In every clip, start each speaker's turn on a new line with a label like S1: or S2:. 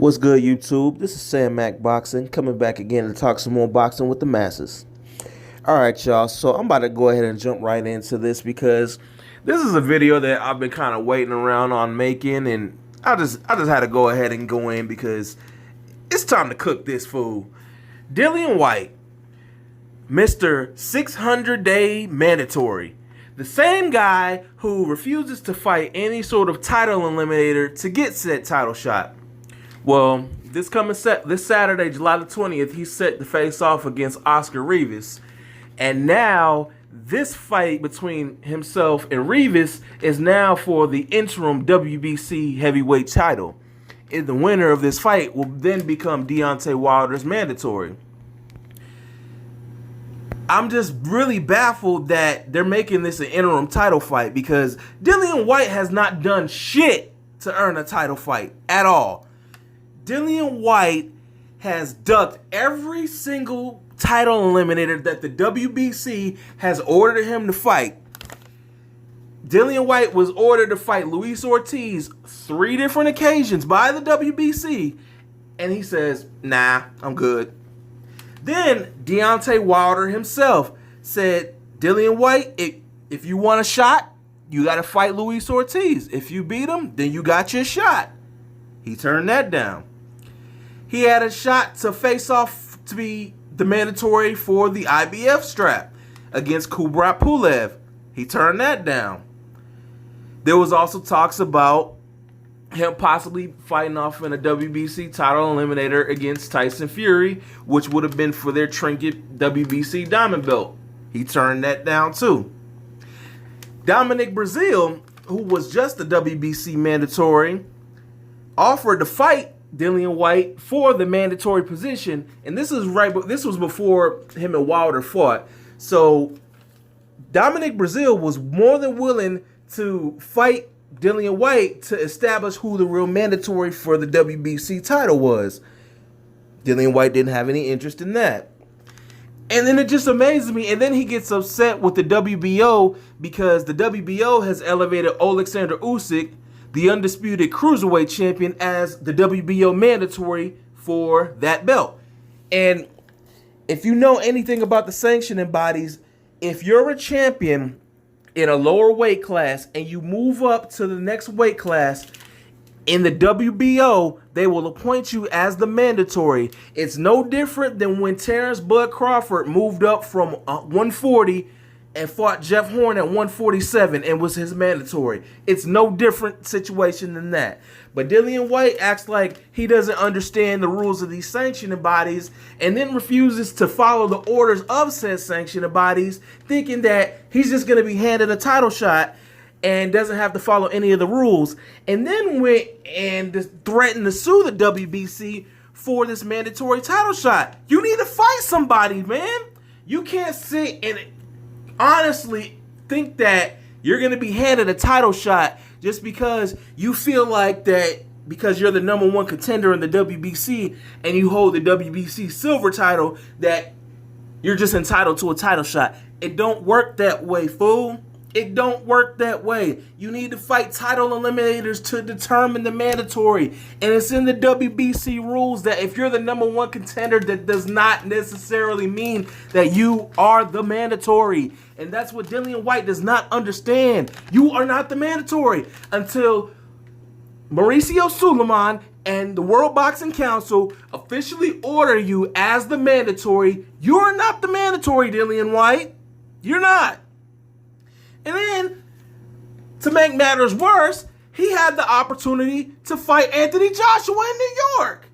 S1: What's good, YouTube? This is Sam Mac Boxing, coming back again to talk some more boxing with the masses. All right, y'all. So I'm about to go ahead and jump right into this because this is a video that I've been kind of waiting around on making, and I just had to go ahead and go in because it's time to cook this food. Dillian Whyte, Mr. 600-day mandatory. The same guy who refuses to fight any sort of title eliminator to get said title shot. Well, this Saturday, July the 20th, he's set to face off against Oscar Rivas. And now, this fight between himself and Rivas is now for the interim WBC heavyweight title. And the winner of this fight will then become Deontay Wilder's mandatory. I'm just really baffled that they're making this an interim title fight because Dillian Whyte has not done shit to earn a title fight at all. Dillian Whyte has ducked every single title eliminator that the WBC has ordered him to fight. Dillian Whyte was ordered to fight Luis Ortiz 3 different occasions by the WBC, and he says, nah, I'm good. Then Deontay Wilder himself said, Dillian Whyte, if you want a shot, you got to fight Luis Ortiz. If you beat him, then you got your shot. He turned that down. He had a shot to face off to be the mandatory for the IBF strap against Kubrat Pulev. He turned that down. There was also talks about him possibly fighting off in a WBC title eliminator against Tyson Fury, which would have been for their trinket WBC diamond belt. He turned that down too. Dominic Breazeale, who was just a WBC mandatory, offered to fight Dillian Whyte for the mandatory position, and this was before him and Wilder fought. So Dominic Breazeale was more than willing to fight Dillian Whyte to establish who the real mandatory for the WBC title was. Dillian Whyte didn't have any interest in that. And then it just amazes me. And then he gets upset with the WBO because the WBO has elevated Alexander Usyk, the undisputed cruiserweight champion, as the WBO mandatory for that belt. And if you know anything about the sanctioning bodies, if you're a champion in a lower weight class and you move up to the next weight class in the WBO, they will appoint you as the mandatory. It's no different than when Terrence Bud Crawford moved up from 140 and fought Jeff Horn at 147 and was his mandatory. It's no different situation than that. But Dillian Whyte acts like he doesn't understand the rules of these sanctioning bodies and then refuses to follow the orders of said sanctioning bodies, thinking that he's just going to be handed a title shot and doesn't have to follow any of the rules. And then went and threatened to sue the WBC for this mandatory title shot. You need to fight somebody, man. You can't sit and honestly think that you're going to be handed a title shot just because you feel like that because you're the number one contender in the WBC and you hold the WBC silver title that you're just entitled to a title shot. It don't work that way, fool. It don't work that way. You need to fight title eliminators to determine the mandatory. And it's in the WBC rules that if you're the number one contender, that does not necessarily mean that you are the mandatory. And that's what Dillian Whyte does not understand. You are not the mandatory until Mauricio Suleiman and the World Boxing Council officially order you as the mandatory. You're not the mandatory, Dillian Whyte. You're not. And then, to make matters worse, he had the opportunity to fight Anthony Joshua in New York.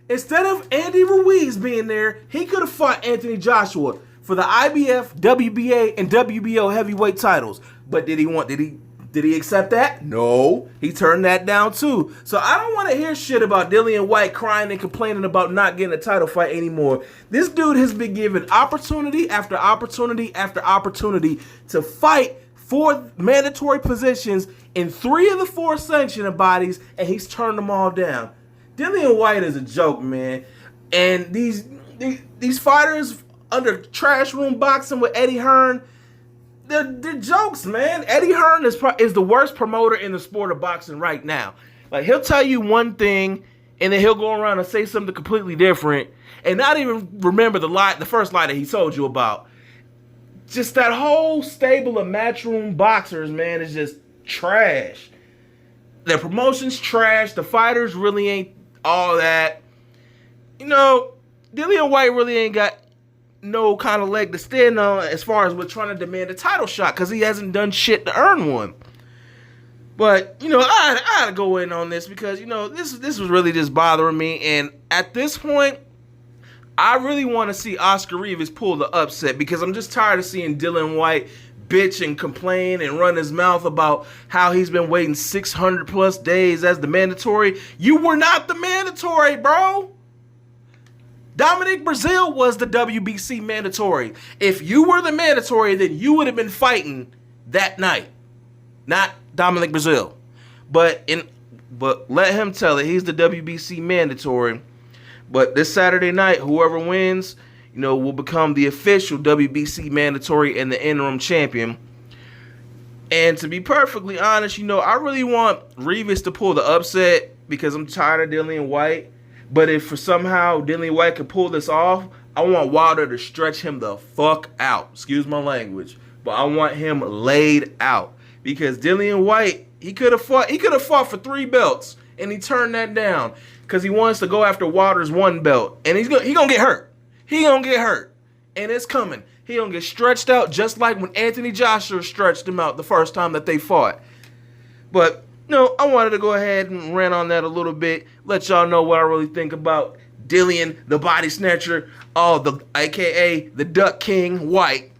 S1: Instead of Andy Ruiz being there, he could have fought Anthony Joshua for the IBF, WBA, and WBO heavyweight titles. But did he accept that? No. He turned that down too. So I don't want to hear shit about Dillian Whyte crying and complaining about not getting a title fight anymore. This dude has been given opportunity after opportunity after opportunity to fight for mandatory positions in 3 of the 4 sanctioning bodies, and he's turned them all down. Dillian Whyte is a joke, man. And these fighters under Trash Room Boxing with Eddie Hearn, they're jokes, man. Eddie Hearn is the worst promoter in the sport of boxing right now. Like, he'll tell you one thing and then he'll go around and say something completely different and not even remember the first lie that he told you about. Just that whole stable of Matchroom boxers, man, is just trash. Their promotion's trash. The fighters really ain't all that. You know, Dillian Whyte really ain't got no kind of leg to stand on as far as with trying to demand a title shot because he hasn't done shit to earn one. But, you know, I had to go in on this because, you know, this was really just bothering me. And at this point, I really want to see Oscar Rivas pull the upset because I'm just tired of seeing Dillian Whyte bitch and complain and run his mouth about how he's been waiting 600 plus days as the mandatory. You were not the mandatory, bro. Dominic Breazeale was the WBC mandatory. If you were the mandatory, then you would have been fighting that night, not Dominic Breazeale. But let him tell it. He's the WBC mandatory. But this Saturday night, whoever wins, you know, will become the official WBC mandatory and the interim champion. And to be perfectly honest, you know, I really want Rivas to pull the upset because I'm tired of Dillian Whyte. But if for somehow Dillian Whyte can pull this off, I want Wilder to stretch him the fuck out. Excuse my language. But I want him laid out. Because Dillian Whyte, he could have fought for 3 belts. And he turned that down. Because he wants to go after Wilder's 1 belt. And he gonna get hurt. He gonna get hurt. And it's coming. He gonna get stretched out just like when Anthony Joshua stretched him out the first time that they fought. But no, I wanted to go ahead and rant on that a little bit. Let y'all know what I really think about Dillian, the body snatcher, aka the Duck King Whyte.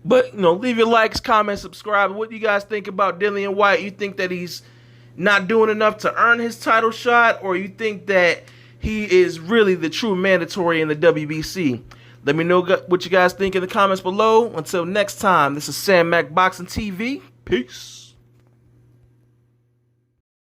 S1: But, you know, leave your likes, comments, subscribe. What do you guys think about Dillian Whyte? You think that he's not doing enough to earn his title shot? Or you think that he is really the true mandatory in the WBC? Let me know what you guys think in the comments below. Until next time, this is Sam Mac Boxing TV. Peace.